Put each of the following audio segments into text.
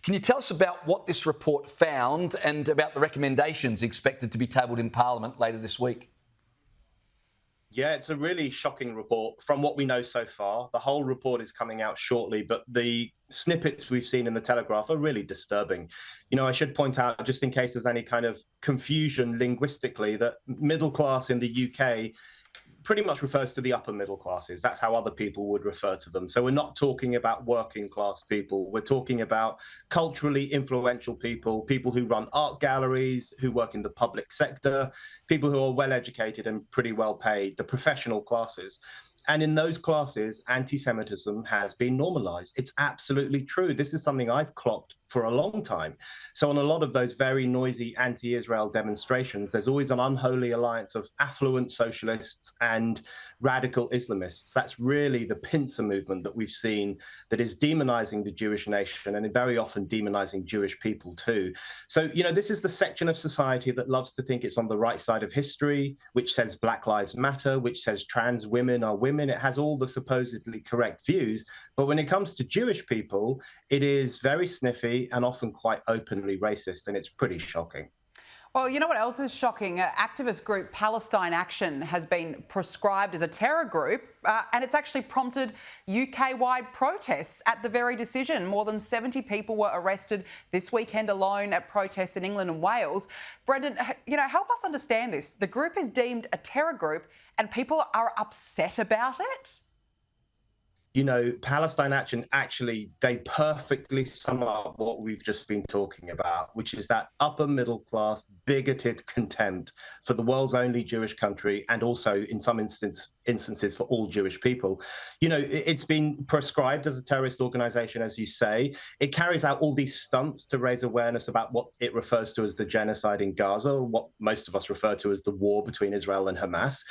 Can you tell us about what this report found and about the recommendations expected to be tabled in Parliament later this week? Yeah, it's a really shocking report from what we know so far. The whole report is coming out shortly, but the snippets we've seen in the Telegraph are really disturbing. I should point out, just in case there's any kind of confusion linguistically, that middle class in the UK pretty much refers to the upper middle classes. That's how other people would refer to them. So we're not talking about working class people. We're talking about culturally influential people, people who run art galleries, who work in the public sector, people who are well educated and pretty well paid, the professional classes. And in those classes, anti-Semitism has been normalized. It's absolutely true. This is something I've clocked for a long time. So on a lot of those very noisy anti-Israel demonstrations, there's always an unholy alliance of affluent socialists and radical Islamists. That's really the pincer movement that we've seen that is demonizing the Jewish nation and very often demonizing Jewish people too. So, this is the section of society that loves to think it's on the right side of history, which says Black Lives Matter, which says trans women are women. It has all the supposedly correct views. But when it comes to Jewish people, it is very sniffy and often quite openly racist, and it's pretty shocking. Well, you know what else is shocking? Activist group Palestine Action has been proscribed as a terror group, and it's actually prompted UK-wide protests at the very decision. More than 70 people were arrested this weekend alone at protests in England and Wales. Brendan, help us understand this. The group is deemed a terror group and people are upset about it? Palestine Action, actually, they perfectly sum up what we've just been talking about, which is that upper middle class, bigoted contempt for the world's only Jewish country, and also in some instances for all Jewish people. It's been proscribed as a terrorist organization, as you say. It carries out all these stunts to raise awareness about what it refers to as the genocide in Gaza, or what most of us refer to as the war between Israel and Hamas.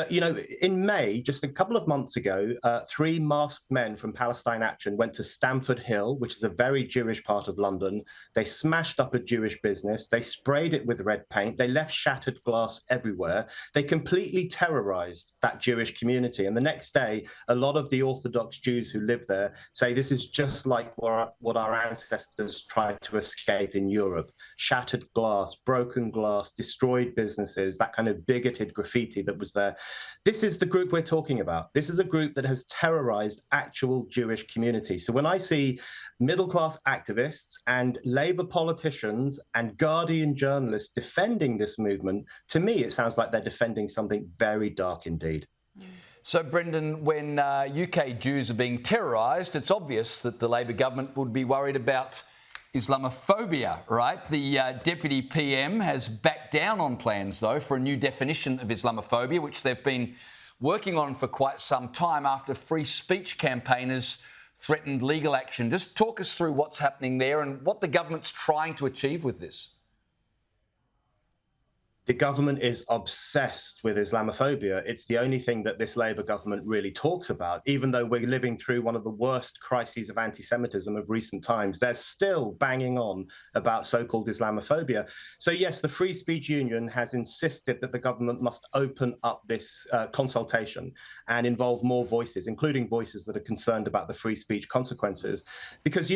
In May, just a couple of months ago, 3 masked men from Palestine Action went to Stamford Hill, which is a very Jewish part of London. They smashed up a Jewish business. They sprayed it with red paint. They left shattered glass everywhere. They completely terrorized that Jewish community. And the next day, a lot of the Orthodox Jews who live there say this is just like what our ancestors tried to escape in Europe. Shattered glass, broken glass, destroyed businesses, that kind of bigoted graffiti that was there. This is the group we're talking about. This is a group that has terrorized actual Jewish communities. So when I see middle-class activists and Labour politicians and Guardian journalists defending this movement, to me, it sounds like they're defending something very dark indeed. So, Brendan, when UK Jews are being terrorised, it's obvious that the Labor government would be worried about Islamophobia, right? The Deputy PM has backed down on plans, though, for a new definition of Islamophobia, which they've been working on for quite some time after free speech campaigners threatened legal action. Just talk us through what's happening there and what the government's trying to achieve with this. The government is obsessed with Islamophobia. It's the only thing that this Labour government really talks about. Even though we're living through one of the worst crises of anti-Semitism of recent times, they're still banging on about so-called Islamophobia. So yes, the Free Speech Union has insisted that the government must open up this consultation and involve more voices, including voices that are concerned about the free speech consequences. Because,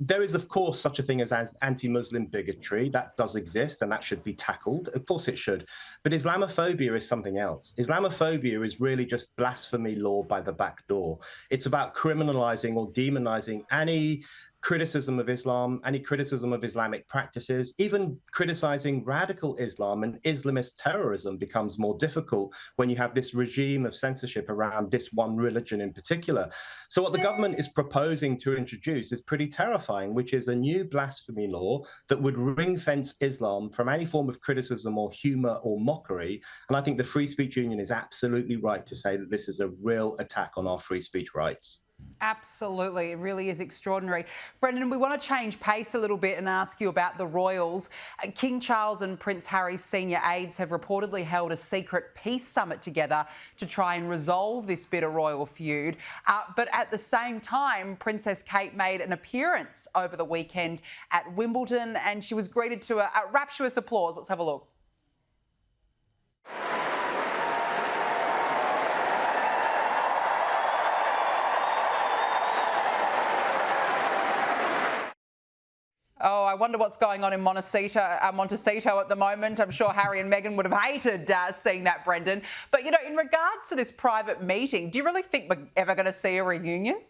there is, of course, such a thing as anti-Muslim bigotry. That does exist, and that should be tackled. Of course it should. But Islamophobia is something else. Islamophobia is really just blasphemy law by the back door. It's about criminalizing or demonizing any criticism of Islam, any criticism of Islamic practices. Even criticizing radical Islam and Islamist terrorism becomes more difficult when you have this regime of censorship around this one religion in particular. So what the government is proposing to introduce is pretty terrifying, which is a new blasphemy law that would ring-fence Islam from any form of criticism or humor or mockery. And I think the Free Speech Union is absolutely right to say that this is a real attack on our free speech rights. Absolutely. It really is extraordinary. Brendan, we want to change pace a little bit and ask you about the royals. King Charles and Prince Harry's senior aides have reportedly held a secret peace summit together to try and resolve this bitter royal feud. But at the same time, Princess Kate made an appearance over the weekend at Wimbledon and she was greeted to a rapturous applause. Let's have a look. Oh, I wonder what's going on in Montecito at the moment. I'm sure Harry and Meghan would have hated seeing that, Brendan. But, you know, in regards to this private meeting, do you really think we're ever going to see a reunion?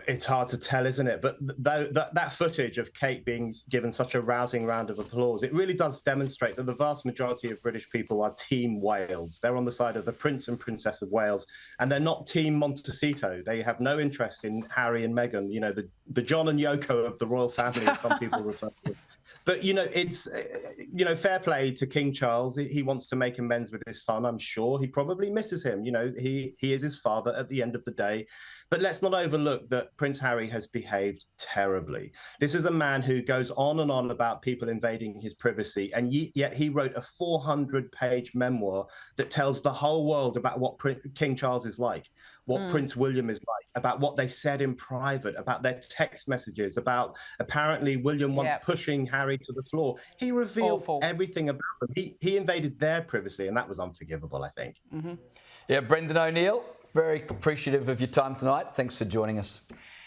It's hard to tell, isn't it? But that footage of Kate being given such a rousing round of applause, it really does demonstrate that the vast majority of British people are Team Wales. They're on the side of the Prince and Princess of Wales, and they're not Team Montecito. They have no interest in Harry and Meghan, you know, the John and Yoko of the royal family, as some people refer to it. But, you know, it's, you know, fair play to King Charles. He wants to make amends with his son, I'm sure. He probably misses him. You know, he is his father at the end of the day. But let's not overlook that Prince Harry has behaved terribly. This is a man who goes on and on about people invading his privacy, and yet he wrote a 400-page memoir that tells the whole world about what King Charles is like, what Prince William is like, about what they said in private, about their text messages, about apparently William once pushing Harry to the floor. He revealed everything about them. He invaded their privacy, and that was unforgivable, I think. Yeah, Brendan O'Neill, very appreciative of your time tonight. Thanks for joining us.